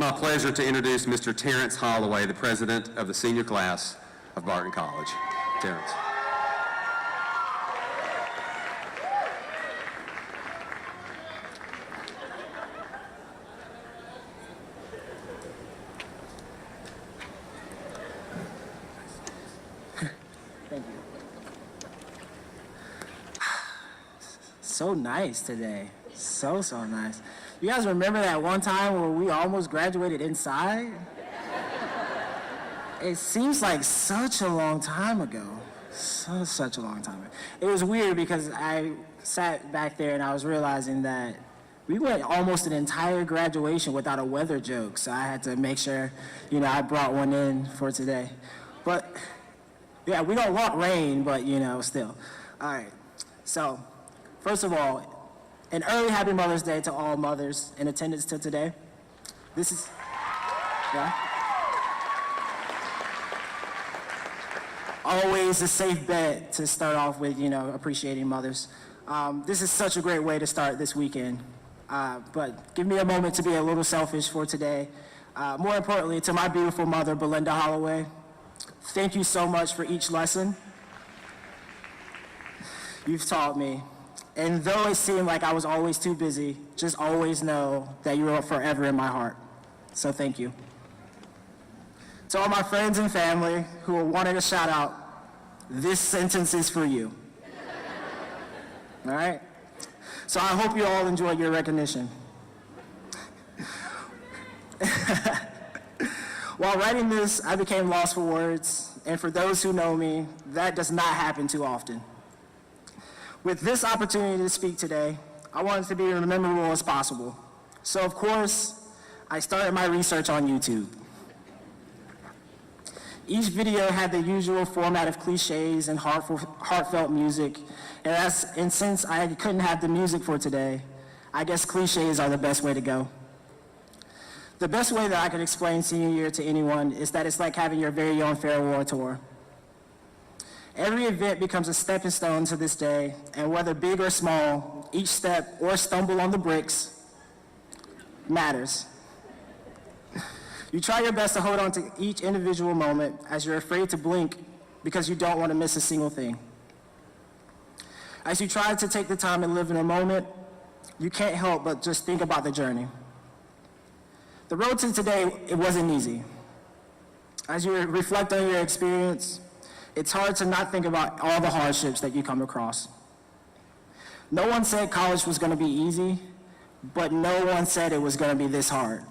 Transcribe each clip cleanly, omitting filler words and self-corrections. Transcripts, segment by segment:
my pleasure to introduce Mr. Terrance Holloway, the president of the senior class of Barton College. Terrance. Thank you. So nice today. So nice. You guys remember that one time where we almost graduated inside? It seems like such a long time ago. Such a long time ago. It was weird because I sat back there and I was realizing that we went almost an entire graduation without a weather joke, so I had to make sure, I brought one in for today. But, yeah, we don't want rain, but, still. All right, so, first of all, an early Happy Mother's Day to all mothers in attendance to today. This is, always a safe bet to start off with, appreciating mothers. This is such a great way to start this weekend. But give me a moment to be a little selfish for today. More importantly, to my beautiful mother, Belinda Holloway, thank you so much for each lesson you've taught me. And though it seemed like I was always too busy, just always know that you are forever in my heart. So thank you. To all my friends and family who wanted a shout out, this sentence is for you. All right? So I hope you all enjoyed your recognition. While writing this, I became lost for words, and for those who know me, that does not happen too often. With this opportunity to speak today, I wanted to be as memorable as possible. So of course, I started my research on YouTube. Each video had the usual format of cliches and heartfelt music, and since I couldn't have the music for today, I guess cliches are the best way to go. The best way that I could explain senior year to anyone is that it's like having your very own farewell tour. Every event becomes a stepping stone to this day, and whether big or small, each step or stumble on the bricks matters. You try your best to hold on to each individual moment as you're afraid to blink because you don't want to miss a single thing. As you try to take the time and live in a moment, you can't help but just think about the journey. The road to today, it wasn't easy. As you reflect on your experience, it's hard to not think about all the hardships that you come across. No one said college was going to be easy, but no one said it was going to be this hard.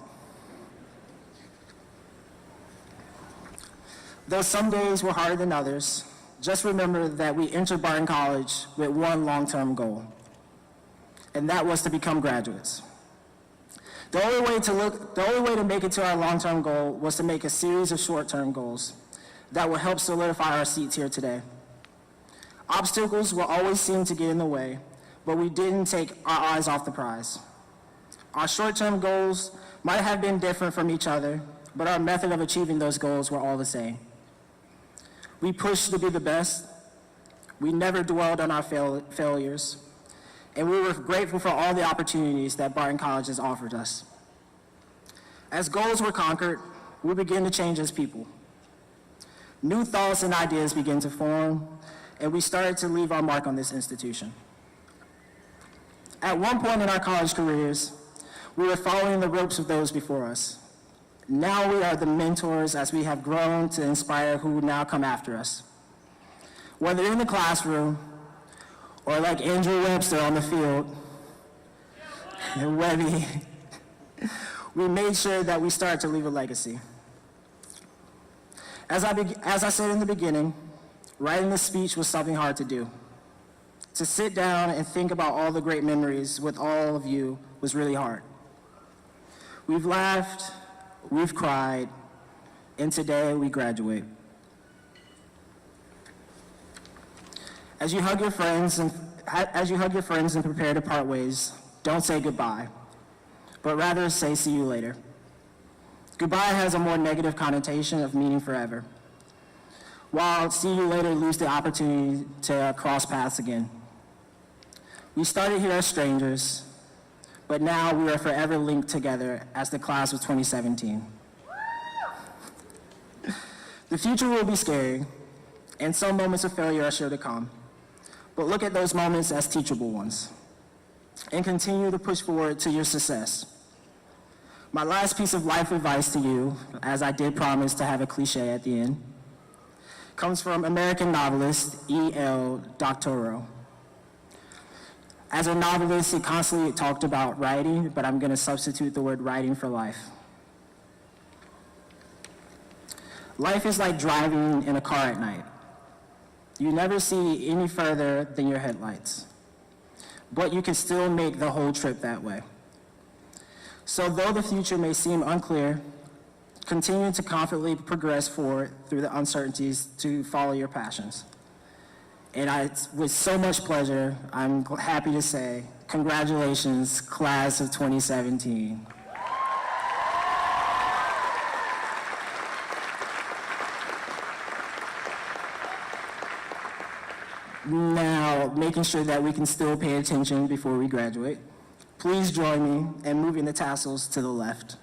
Though some days were harder than others, just remember that we entered Barton College with one long-term goal, and that was to become graduates. The only way to make it to our long-term goal was to make a series of short-term goals that will help solidify our seats here today. Obstacles will always seem to get in the way, but we didn't take our eyes off the prize. Our short-term goals might have been different from each other, but our method of achieving those goals were all the same. We pushed to be the best. We never dwelled on our failures, and we were grateful for all the opportunities that Barton College has offered us. As goals were conquered, we began to change as people. New thoughts and ideas began to form, and we started to leave our mark on this institution. At one point in our college careers, we were following the ropes of those before us. Now we are the mentors as we have grown to inspire who now come after us. Whether in the classroom or like Andrew Webster on the field, and Webby, we made sure that we started to leave a legacy. As I said in the beginning, writing this speech was something hard to do. To sit down and think about all the great memories with all of you was really hard. We've laughed, we've cried, and today we graduate. As you hug your friends and prepare to part ways, don't say goodbye, but rather say see you later. Goodbye has a more negative connotation of meaning forever, while see you later leaves the opportunity to cross paths again. We started here as strangers, but now we are forever linked together as the class of 2017. The future will be scary, and some moments of failure are sure to come. But look at those moments as teachable ones, and continue to push forward to your success. My last piece of life advice to you, as I did promise to have a cliche at the end, comes from American novelist E.L. Doctorow. As a novelist, he constantly talked about writing, but I'm going to substitute the word writing for life. Life is like driving in a car at night. You never see any further than your headlights, but you can still make the whole trip that way. So though the future may seem unclear, continue to confidently progress forward through the uncertainties to follow your passions. And with so much pleasure, I'm happy to say, congratulations, class of 2017. Now, making sure that we can still pay attention before we graduate, please join me in moving the tassels to the left.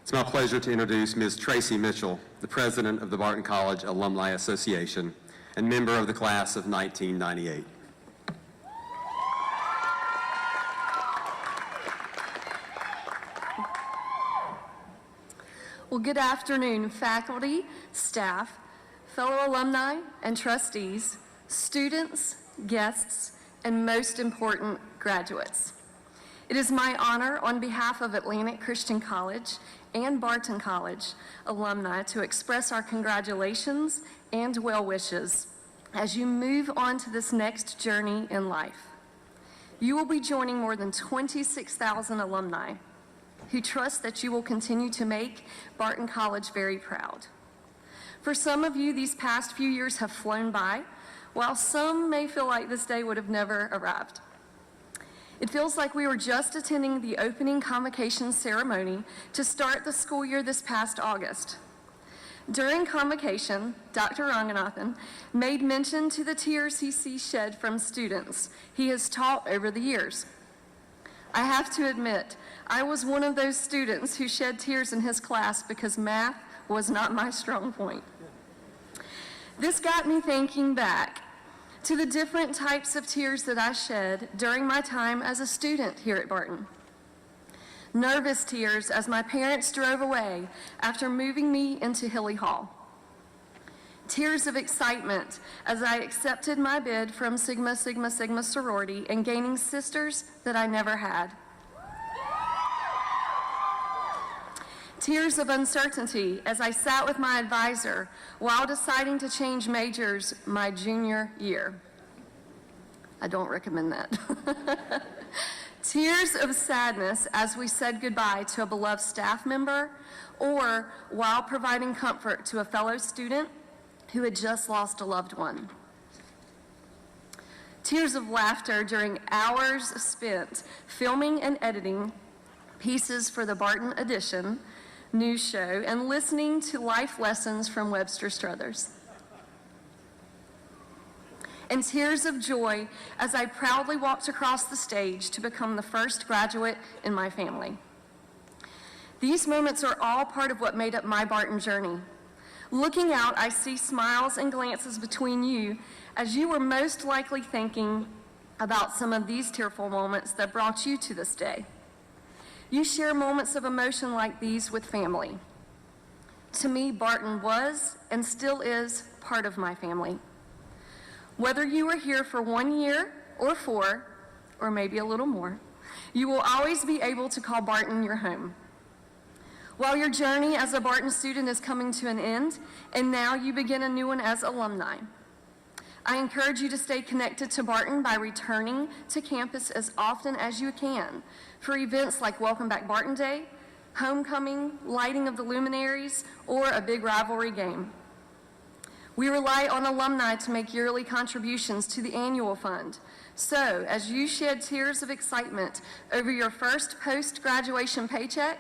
It's my pleasure to introduce Ms. Tracy Mitchell, the president of the Barton College Alumni Association and member of the class of 1998. Well, good afternoon, faculty, staff, fellow alumni and trustees, students, guests, and most important, graduates. It is my honor on behalf of Atlantic Christian College and Barton College alumni to express our congratulations and well wishes as you move on to this next journey in life. You will be joining more than 26,000 alumni who trust that you will continue to make Barton College very proud. For some of you, these past few years have flown by, while some may feel like this day would have never arrived. It feels like we were just attending the opening convocation ceremony to start the school year this past August. During convocation, Dr. Ranganathan made mention to the tears he sees shed from students he has taught over the years. I have to admit, I was one of those students who shed tears in his class because math was not my strong point. This got me thinking back to the different types of tears that I shed during my time as a student here at Barton. Nervous tears as my parents drove away after moving me into Hilly Hall. Tears of excitement as I accepted my bid from Sigma Sigma Sigma sorority and gaining sisters that I never had. Tears of uncertainty as I sat with my advisor while deciding to change majors my junior year. I don't recommend that. Tears of sadness as we said goodbye to a beloved staff member or while providing comfort to a fellow student who had just lost a loved one. Tears of laughter during hours spent filming and editing pieces for the Barton Edition news show and listening to life lessons from Webster Struthers. And tears of joy as I proudly walked across the stage to become the first graduate in my family. These moments are all part of what made up my Barton journey. Looking out, I see smiles and glances between you as you were most likely thinking about some of these tearful moments that brought you to this day. You share moments of emotion like these with family. To me, Barton was and still is part of my family. Whether you are here for 1 year or 4, or maybe a little more, you will always be able to call Barton your home. While your journey as a Barton student is coming to an end, and now you begin a new one as alumni, I encourage you to stay connected to Barton by returning to campus as often as you can for events like Welcome Back Barton Day, Homecoming, Lighting of the Luminaries, or a big rivalry game. We rely on alumni to make yearly contributions to the annual fund. So, as you shed tears of excitement over your first post-graduation paycheck,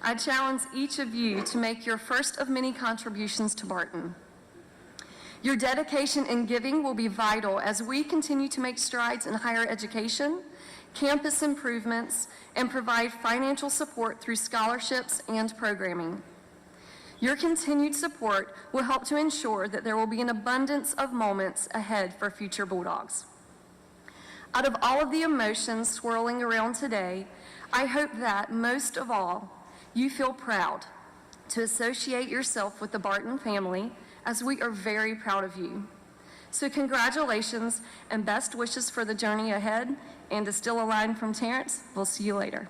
I challenge each of you to make your first of many contributions to Barton. Your dedication and giving will be vital as we continue to make strides in higher education, campus improvements, and provide financial support through scholarships and programming. Your continued support will help to ensure that there will be an abundance of moments ahead for future Bulldogs. Out of all of the emotions swirling around today, I hope that, most of all, you feel proud to associate yourself with the Barton family, as we are very proud of you. So congratulations and best wishes for the journey ahead. And to steal a line from Terrance, we'll see you later.